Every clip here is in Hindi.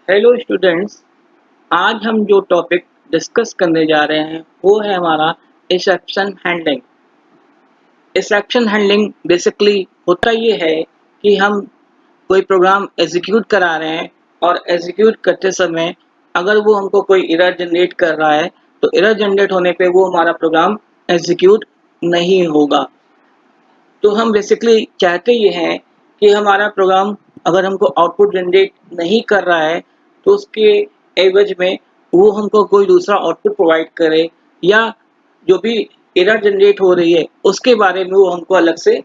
Hello students. आज हम जो टॉपिक डिस्कस करने जा रहे हैं वो है हमारा exception handling. Exception handling basically होता ये है कि हम कोई प्रोग्राम एग्जीक्यूट करा रहे हैं और एग्जीक्यूट करते समय अगर वो हमको कोई एरर जनरेट कर रहा है तो एरर जनरेट होने पे वो हमारा प्रोग्राम एग्जीक्यूट नहीं होगा। तो हम बेसिकली चाहते ये हैं कि हमारा प्रोग्राम अगर हमको आउटपुट जनरेट नहीं कर रहा है तो उसके एवज में वो हमको कोई दूसरा आउटपुट प्रोवाइड करे, या जो भी एरर जनरेट हो रही है उसके बारे में वो हमको अलग से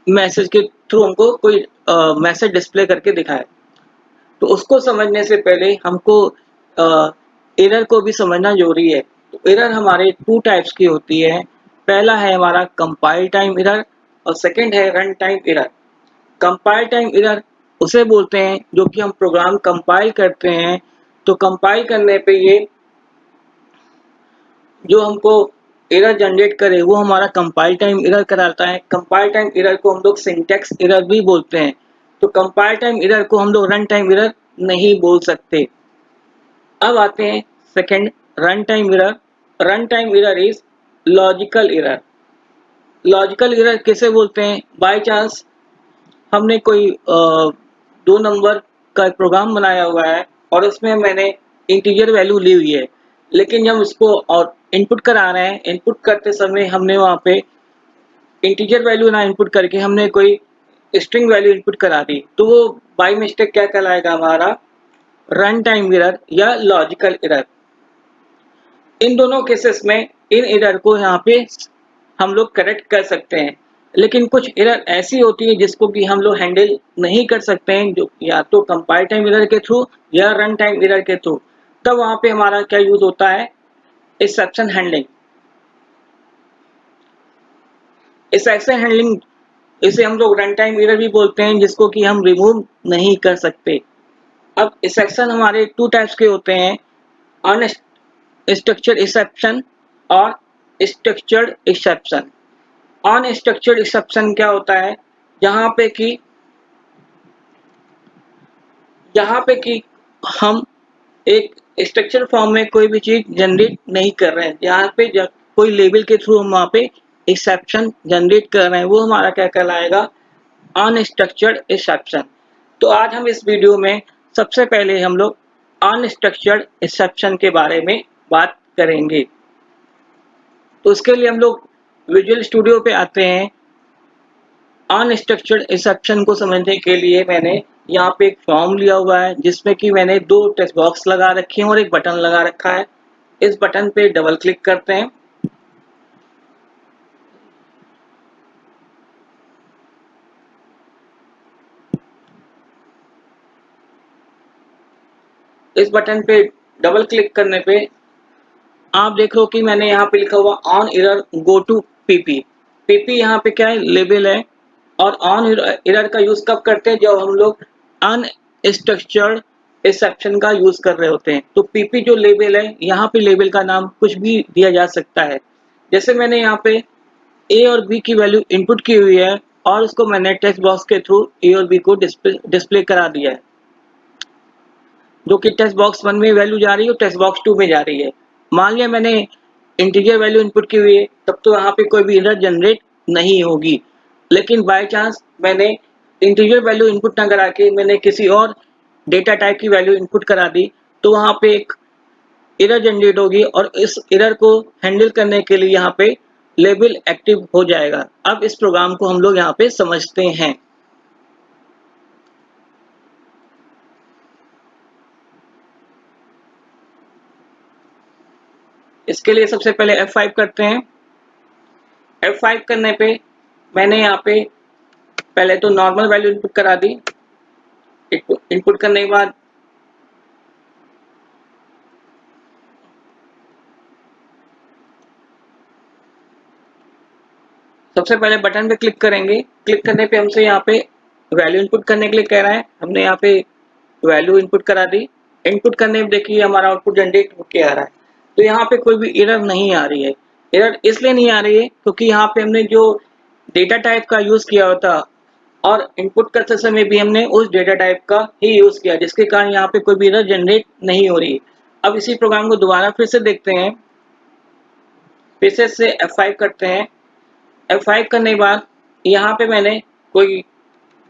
मैसेज के थ्रू हमको कोई मैसेज डिस्प्ले करके दिखाए। तो उसको समझने से पहले हमको एरर को भी समझना जरूरी है। तो एरर हमारे टू टाइप्स की होती है। पहला है हमारा कंपाइल टाइम एरर और सेकंड है run time error. Compile time error उसे बोलते हैं जो कि हम प्रोग्राम कंपाइल करते हैं, तो कंपाइल करने पे ये जो हमको एरर जनरेट करे वो हमारा कंपाइल टाइम एरर कराता है। कंपाइल टाइम एरर को हम लोग सिंटैक्स एरर भी बोलते हैं। तो कंपाइल टाइम एरर को हम लोग रन टाइम एरर नहीं बोल सकते। अब आते हैं second, run time error. Run time error is logical error. Logical error किसे बोलते हैं? बाय चांस हमने कोई दो नंबर का एक प्रोग्राम बनाया हुआ है और उसमें मैंने इंटीजर वैल्यू ली हुई है, लेकिन जब उसको और इनपुट करा रहे हैं, इनपुट करते समय हमने वहाँ पे इंटीजर वैल्यू ना इनपुट करके हमने कोई स्ट्रिंग वैल्यू इनपुट करा दी, तो वो बाय मिस्टेक क्या कहलाएगा? हमारा रन टाइम एरर या लॉजिकल एरर। इन दोनों केसेस में इन एरर को यहाँ पे हम लोग करेक्ट कर सकते हैं, लेकिन कुछ एरर ऐसी होती है जिसको कि हम लोग हैंडल नहीं कर सकते हैं, जो या तो कंपाइल टाइम एरर के थ्रू या रन टाइम एरर के थ्रू। तब वहाँ पे हमारा क्या यूज होता है? Exception handling. एक्सेप्शन हैंडलिंग इसे हम लोग रन टाइम एरर भी बोलते हैं, जिसको कि हम रिमूव नहीं कर सकते। अब एक्सेप्शन हमारे टू टाइप्स के होते हैं, अनस्ट्रक्चर्ड एक्सेप्शन और स्ट्रक्चर्ड एक्सेप्शन। अनस्ट्रक्चर्ड एक्सेप्शन क्या होता है? जहाँ पे कि हम एक स्ट्रक्चर फॉर्म में कोई भी चीज जनरेट नहीं कर रहे हैं, यहाँ पे कोई लेबल के थ्रू हम वहाँ पे एक्सेप्शन जनरेट कर रहे हैं, वो हमारा क्या कहलाएगा? Unstructured exception. तो आज हम इस वीडियो में सबसे पहले हम लोग अनस्ट्रक्चर्ड एक्सेप्शन के बारे में बात करेंगे। तो उसके लिए हम लोग विजुअल स्टूडियो पे आते हैं। अनस्ट्रक्चर्ड एक्सेप्शन को समझने के लिए मैंने यहाँ पे एक फॉर्म लिया हुआ है जिसमें कि मैंने दो टेक्स्ट बॉक्स लगा रखे हैं और एक बटन लगा रखा है। इस बटन पे डबल क्लिक करते हैं। इस बटन पे डबल क्लिक करने पे आप देख लो कि मैंने यहाँ पे लिखा हुआ on error go to PP. PP यहाँ पे क्या है? लेबल है। और ऑन एरर का यूज कब करते हैं? जब हम लोग अनस्ट्रक्चर्ड एक्सेप्शन का यूज कर रहे होते हैं। तो पीपी जो लेबल है, यहाँ पे लेबल का नाम कुछ भी दिया जा सकता है। जैसे मैंने यहाँ पे ए और बी की वैल्यू इनपुट की हुई है और उसको मैंने टेक्स्ट बॉक्स के थ्रू ए और बी को डिस्प्ले करा दिया है, जो कि टेक्स्ट बॉक्स 1 में वैल्यू जा रही है और टेक्स्ट बॉक्स 2 में जा रही है। मान लिया मैंने इंटीजर वैल्यू इनपुट की हुई है, तब तो यहाँ पे कोई भी एरर जनरेट नहीं होगी। लेकिन बाय चांस मैंने इंटीजर वैल्यू इनपुट ना करा के मैंने किसी और डेटा टाइप की वैल्यू इनपुट करा दी, तो वहाँ पे एक एरर जनरेट होगी और इस एरर को हैंडल करने के लिए यहाँ पे लेबल एक्टिव हो जाएगा। अब इस प्रोग्राम को हम लोग यहाँ पे समझते हैं। इसके लिए सबसे पहले F5 करते हैं। F5 करने पे मैंने यहाँ पे पहले तो नॉर्मल वैल्यू इनपुट करा दी। इनपुट करने के बाद सबसे पहले बटन पे क्लिक करेंगे। क्लिक करने पे हमसे यहाँ पे वैल्यू इनपुट करने के लिए कह रहा है। हमने यहाँ पे वैल्यू इनपुट करा दी। इनपुट करने में देखिए हमारा आउटपुट जनरेट होके आ रहा है। तो यहाँ पे कोई भी एरर नहीं आ रही है। एरर इसलिए नहीं आ रही है क्योंकि यहाँ पे हमने जो डेटा टाइप का यूज किया होता और इनपुट करते समय भी हमने उस डेटा टाइप का ही यूज किया, जिसके कारण यहाँ पे कोई भी एरर जनरेट नहीं हो रही। अब इसी प्रोग्राम को दोबारा फिर से देखते हैं, फिर से F5 करते हैं। F5 करने के बाद यहाँ पे मैंने कोई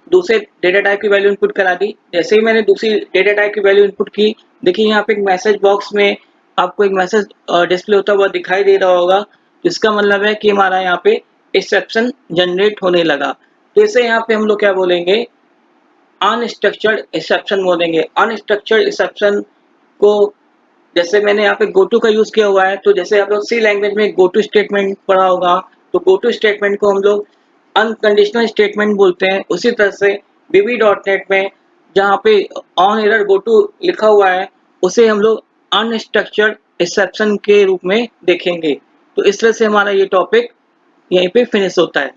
दूसरे डेटा टाइप की वैल्यू इनपुट करा दी। जैसे ही मैंने दूसरी डेटा टाइप की वैल्यू इनपुट की, देखिए यहाँ पे एक मैसेज बॉक्स में आपको एक मैसेज डिस्प्ले होता हुआ दिखाई दे रहा होगा, जिसका मतलब है कि हमारा यहाँ पे एक्सेप्शन जनरेट होने लगा। तो इसे यहाँ पे हम लोग क्या बोलेंगे, अनस्ट्रक्चर्ड एक्सेप्शन बोलेंगे। अनस्ट्रक्चर्ड एक्सेप्शन को जैसे मैंने यहाँ पे गोटू का यूज किया हुआ है, तो जैसे आप लोग सी लैंग्वेज में गोटू स्टेटमेंट पढ़ा होगा, तो गोटू स्टेटमेंट को हम लोग अनकंडीशनल स्टेटमेंट बोलते हैं। उसी तरह से VB.NET में जहाँ पे ऑन एरर गोटू लिखा हुआ है, उसे हम लोग अनस्ट्रक्चर्ड एक्सेप्शन के रूप में देखेंगे। तो इस तरह से हमारा ये टॉपिक यहीं पे फिनिश होता है।